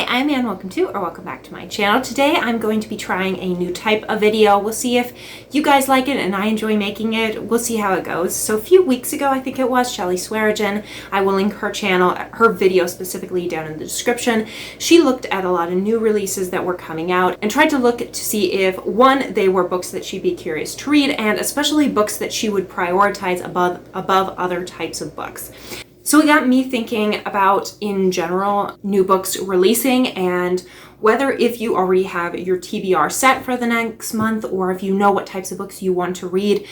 Hi, I'm Ann. Welcome back to my channel. Today I'm going to be trying a new type of video. We'll see if you guys like it and I enjoy making it. We'll see how it goes. So a few weeks ago, I think it was, Shelly, I will link her channel, her video specifically down in the description. She looked at a lot of new releases that were coming out and tried to look to see if, one, they were books that she'd be curious to read, and especially books that she would prioritize above other types of books. So it got me thinking about, in general, new books releasing and whether if you already have your TBR set for the next month or if you know what types of books you want to read,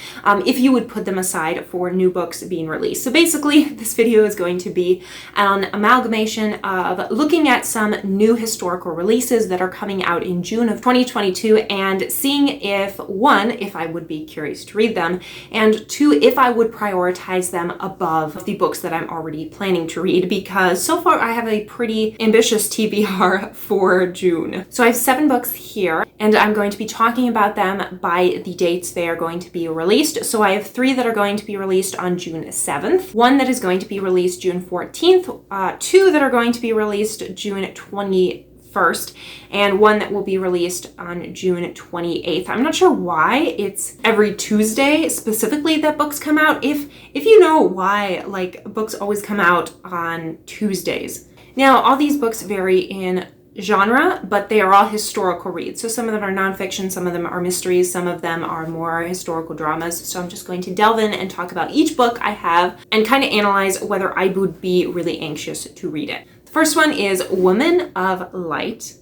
if you would put them aside for new books being released. So basically, this video is going to be an amalgamation of looking at some new historical releases that are coming out in June of 2022 and seeing if, one, if I would be curious to read them, and two, if I would prioritize them above the books that I'm already planning to read, because so far I have a pretty ambitious TBR for June. So I have 7 books here and I'm going to be talking about them by the dates they are going to be released. So I have 3 that are going to be released on June 7th, 1 that is going to be released June 14th, 2 that are going to be released June 21st, and 1 that will be released on June 28th. I'm not sure why it's every Tuesday specifically that books come out. If you know why, like, books always come out on Tuesdays. Now, all these books vary in genre, but they are all historical reads. So some of them are nonfiction, some of them are mysteries, some of them are more historical dramas. So I'm just going to delve in and talk about each book I have and kind of analyze whether I would be really anxious to read it. The first one is Woman of Light.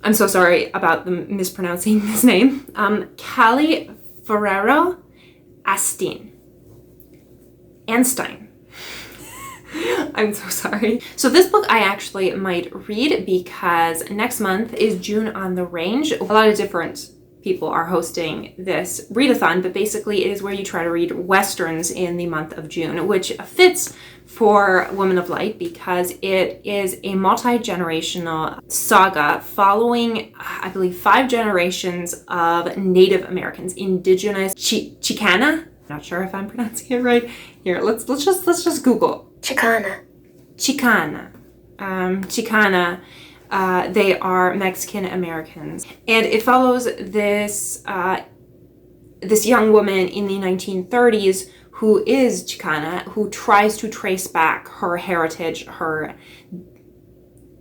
I'm so sorry about mispronouncing this name. Callie Ferrero Anstein. I'm so sorry. So this book I actually might read because next month is June on the Range. A lot of different people are hosting this readathon, but basically it is where you try to read Westerns in the month of June, which fits for Woman of Light because it is a multi-generational saga following, I believe, 5 generations of Native Americans, indigenous Chicana. Not sure if I'm pronouncing it right. Here, let's just Google. Chicana. They are Mexican Americans, and it follows this young woman in the 1930s who is Chicana, who tries to trace back her heritage, her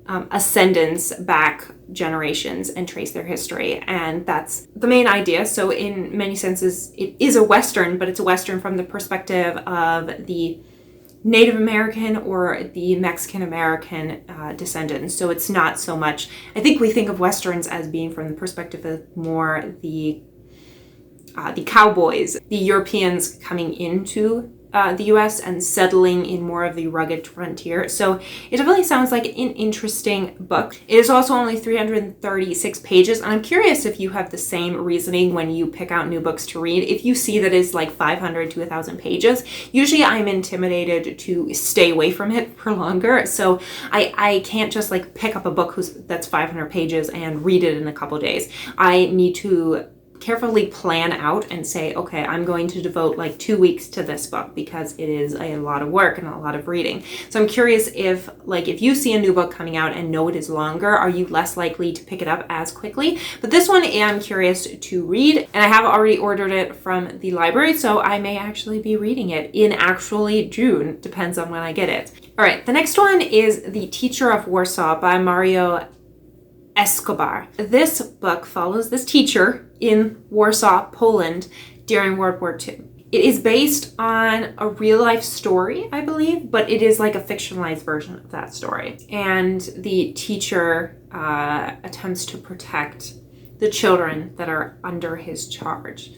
ascendants back generations and trace their history, and that's the main idea. So in many senses it is a Western, but it's a Western from the perspective of the Native American or the Mexican American descendants. So it's not so much, I think we think of Westerns as being from the perspective of more the cowboys, the Europeans coming into the US and settling in more of the rugged frontier. So it definitely sounds like an interesting book. It is also only 336 pages, and I'm curious if you have the same reasoning when you pick out new books to read. If you see that it's like 500 to 1,000 pages, usually I'm intimidated to stay away from it for longer. So I can't just like pick up a book that's 500 pages and read it in a couple days. I need to carefully plan out and say, okay, I'm going to devote like 2 weeks to this book because it is a lot of work and a lot of reading. So I'm curious if you see a new book coming out and know it is longer, are you less likely to pick it up as quickly? But this one I'm curious to read, and I have already ordered it from the library, so I may actually be reading it in actually June, depends on when I get it. All right, the next one is The Teacher of Warsaw by Mario Escobar. This book follows this teacher in Warsaw, Poland during World War II. It is based on a real life story, I believe, but it is like a fictionalized version of that story. And the teacher attempts to protect the children that are under his charge.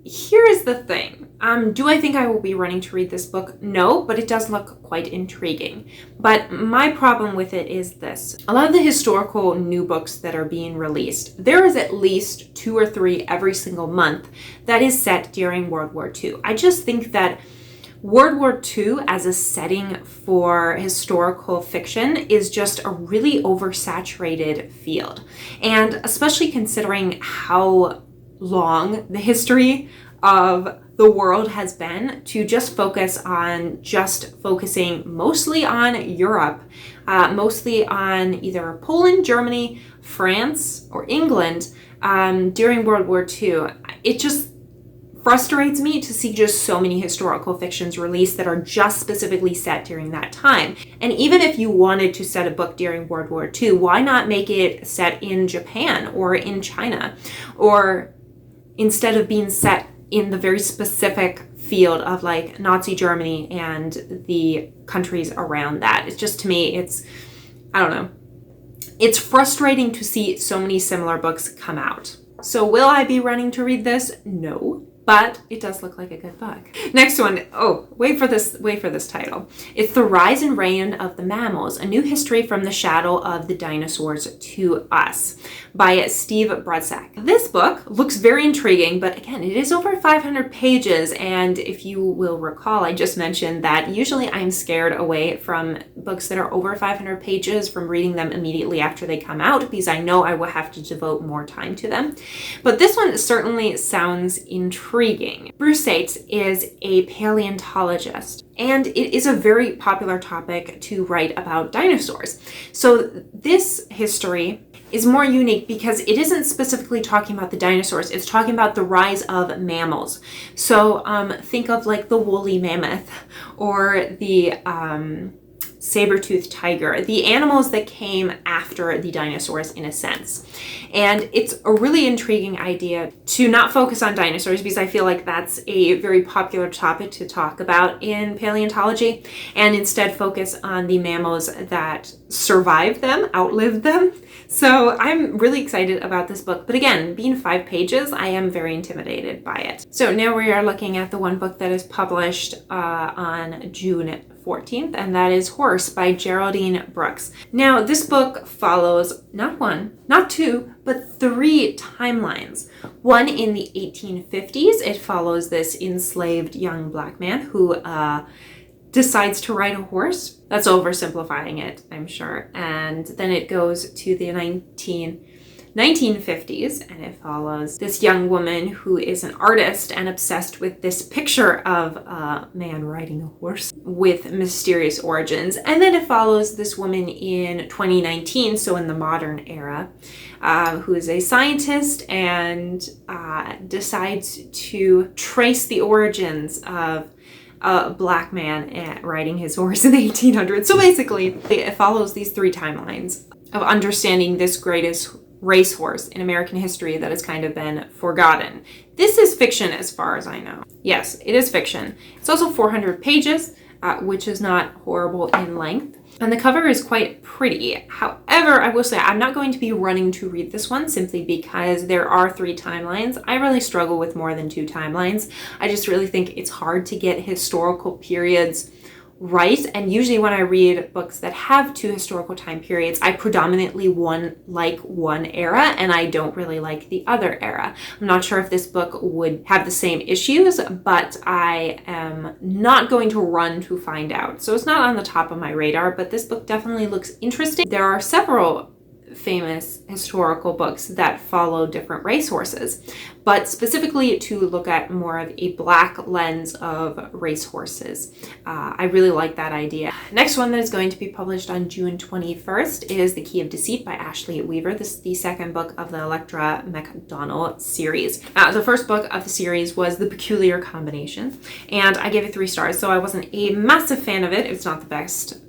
Here is the thing. Do I think I will be running to read this book? No, but it does look quite intriguing. But my problem with it is this. A lot of the historical new books that are being released, there is at least 2 or 3 every single month that is set during World War II. I just think that World War II as a setting for historical fiction is just a really oversaturated field. And especially considering how long the history of the world has been to just focusing mostly on Europe, mostly on either Poland, Germany, France, or England during World War II. It just frustrates me to see just so many historical fictions released that are just specifically set during that time. And even if you wanted to set a book during World War II, why not make it set in Japan or in China? Or instead of being set in the very specific field of like Nazi Germany and the countries around that. It's just, to me, I don't know. It's frustrating to see so many similar books come out. So will I be running to read this? No. But it does look like a good book. Next one. Oh, wait for this title. It's The Rise and Reign of the Mammals, A New History from the Shadow of the Dinosaurs to Us by Steve Brudsak. This book looks very intriguing, but again, it is over 500 pages. And if you will recall, I just mentioned that usually I'm scared away from books that are over 500 pages from reading them immediately after they come out because I know I will have to devote more time to them. But this one certainly sounds intriguing. Bruce Sates is a paleontologist, and it is a very popular topic to write about dinosaurs. So this history is more unique because it isn't specifically talking about the dinosaurs, it's talking about the rise of mammals. So think of like the woolly mammoth or the saber-toothed tiger, the animals that came after the dinosaurs in a sense. And it's a really intriguing idea to not focus on dinosaurs because I feel like that's a very popular topic to talk about in paleontology, and instead focus on the mammals that survived them, outlived them. So I'm really excited about this book. But again, being 5 pages, I am very intimidated by it. So now we are looking at the one book that is published on June 14th, and that is Horse by Geraldine Brooks. Now, this book follows not one, not two, but 3 timelines. One in the 1850s, it follows this enslaved young black man who decides to ride a horse. That's oversimplifying it, I'm sure. And then it goes to the 1950s, and it follows this young woman who is an artist and obsessed with this picture of a man riding a horse with mysterious origins. And then it follows this woman in 2019, so in the modern era, who is a scientist and decides to trace the origins of a black man riding his horse in the 1800s. So basically, it follows these 3 timelines of understanding this greatest racehorse in American history that has kind of been forgotten. This is fiction as far as I know. Yes, it is fiction. It's also 400 pages, which is not horrible in length. And the cover is quite pretty. However, I will say I'm not going to be running to read this one simply because there are 3 timelines. I really struggle with more than 2 timelines. I just really think it's hard to get historical periods right. And usually when I read books that have 2 historical time periods, I predominantly like one era and I don't really like the other era. I'm not sure if this book would have the same issues, but I am not going to run to find out. So it's not on the top of my radar, but this book definitely looks interesting. There are several famous historical books that follow different racehorses, but specifically to look at more of a black lens of racehorses. I really like that idea. Next one that is going to be published on June 21st is The Key of Deceit by Ashley Weaver. This is the 2nd book of the Electra MacDonald series. The first book of the series was The Peculiar Combination, and I gave it 3 stars, so I wasn't a massive fan of it. It's not the best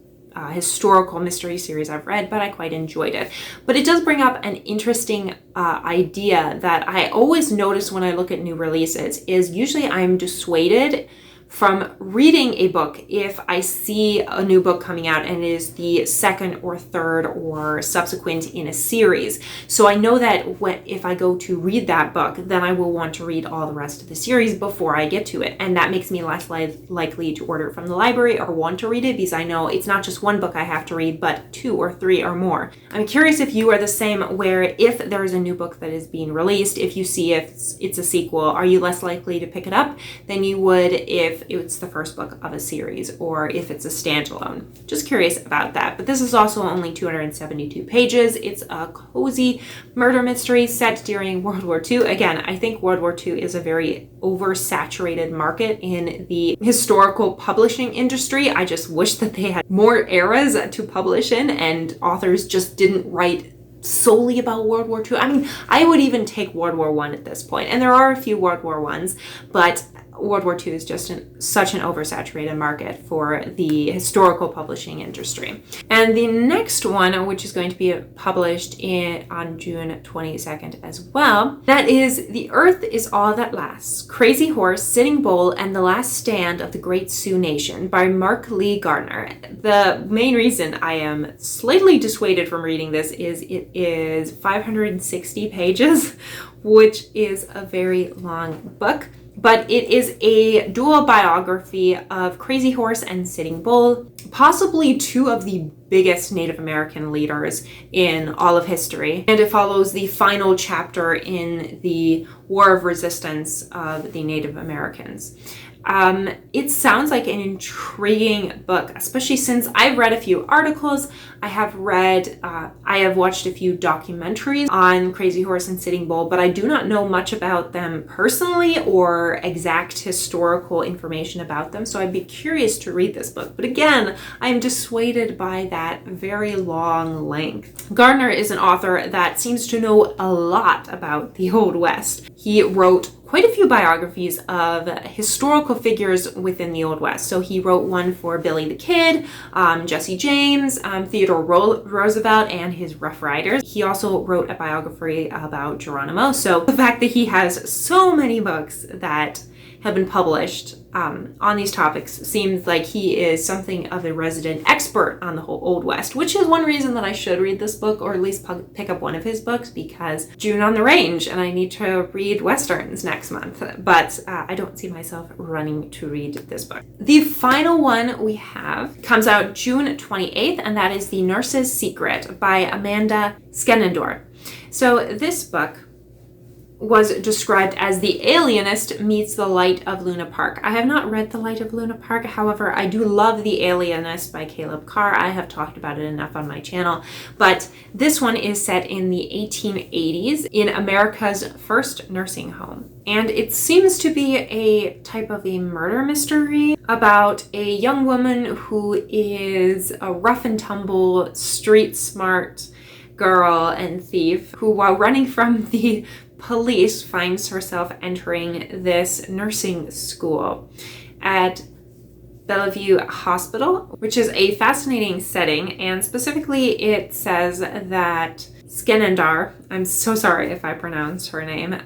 historical mystery series I've read, but I quite enjoyed it. But it does bring up an interesting idea that I always notice when I look at new releases is usually I'm dissuaded from reading a book if I see a new book coming out and it is the 2nd or 3rd or subsequent in a series. So I know that if I go to read that book, then I will want to read all the rest of the series before I get to it. And that makes me less likely to order it from the library or want to read it because I know it's not just one book I have to read, but 2 or 3 or more. I'm curious if you are the same, where if there is a new book that is being released, if you see if it's a sequel, are you less likely to pick it up than you would if if it's the first book of a series or if it's a standalone. Just curious about that. But this is also only 272 pages. It's a cozy murder mystery set during World War II. Again, I think World War II is a very oversaturated market in the historical publishing industry. I just wish that they had more eras to publish in and authors just didn't write solely about World War II. I mean, I would even take World War I at this point, and there are a few World War I's, but World War II is just such an oversaturated market for the historical publishing industry. And the next one, which is going to be published on June 22nd as well, that is The Earth is All That Lasts, Crazy Horse, Sitting Bull, and the Last Stand of the Great Sioux Nation by Mark Lee Gardner. The main reason I am slightly dissuaded from reading this is it is 560 pages, which is a very long book. But it is a dual biography of Crazy Horse and Sitting Bull, possibly two of the biggest Native American leaders in all of history. And it follows the final chapter in the War of Resistance of the Native Americans. It sounds like an intriguing book, especially since I've read a few articles. I have watched a few documentaries on Crazy Horse and Sitting Bull, but I do not know much about them personally or exact historical information about them. So I'd be curious to read this book. But again, I'm dissuaded by that very long length. Gardner is an author that seems to know a lot about the Old West. He wrote quite a few biographies of historical figures within the Old West. So he wrote one for Billy the Kid, Jesse James, Theodore Roosevelt, and his Rough Riders. He also wrote a biography about Geronimo. So the fact that he has so many books that have been published on these topics seems like he is something of a resident expert on the whole Old West, which is one reason that I should read this book, or at least pick up one of his books, because June on the Range and I need to read Westerns next month. But I don't see myself running to read this book. The final one we have comes out June 28th, and that is The Nurse's Secret by Amanda Skenendorf. So this book was described as The Alienist meets The Light of Luna Park. I have not read The Light of Luna Park. However, I do love The Alienist by Caleb Carr. I have talked about it enough on my channel. But this one is set in the 1880s in America's first nursing home. And it seems to be a type of a murder mystery about a young woman who is a rough and tumble, street smart girl and thief who, while running from the police, finds herself entering this nursing school at Bellevue Hospital, which is a fascinating setting. And specifically, it says that Skenendar, I'm so sorry if I pronounce her name,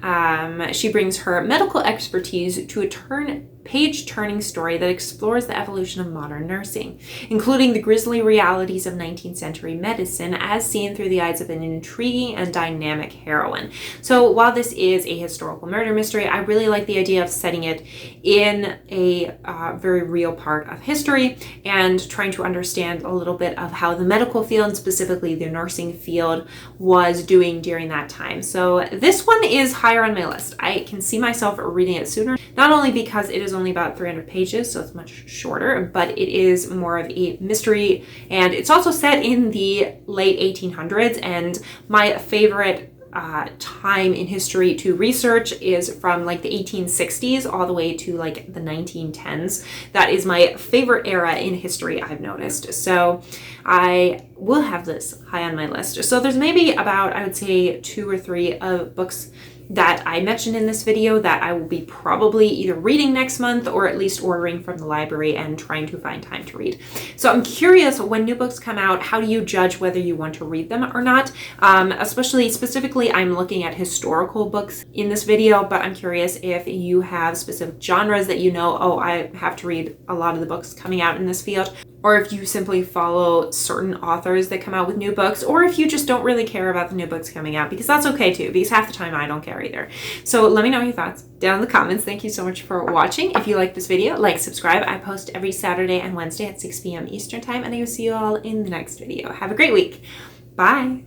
she brings her medical expertise to a page-turning story that explores the evolution of modern nursing, including the grisly realities of 19th century medicine as seen through the eyes of an intriguing and dynamic heroine. So while this is a historical murder mystery, I really like the idea of setting it in a very real part of history and trying to understand a little bit of how the medical field, specifically the nursing field, was doing during that time. So this one is higher on my list. I can see myself reading it sooner, not only because it is only about 300 pages, so it's much shorter, but it is more of a mystery, and it's also set in the late 1800s, and my favorite time in history to research is from like the 1860s all the way to like the 1910s. That is my favorite era in history, I've noticed. So I will have this high on my list. So there's maybe about, I would say, 2 or 3 books that I mentioned in this video that I will be probably either reading next month or at least ordering from the library and trying to find time to read. So I'm curious, when new books come out, how do you judge whether you want to read them or not? Specifically, I'm looking at historical books in this video, but I'm curious if you have specific genres that you know, oh, I have to read a lot of the books coming out in this field, or if you simply follow certain authors that come out with new books, or if you just don't really care about the new books coming out, because that's okay too, because half the time I don't care either. So let me know your thoughts down in the comments. Thank you so much for watching. If you like this video, like, subscribe. I post every Saturday and Wednesday at 6 p.m. Eastern time, and I will see you all in the next video. Have a great week. Bye.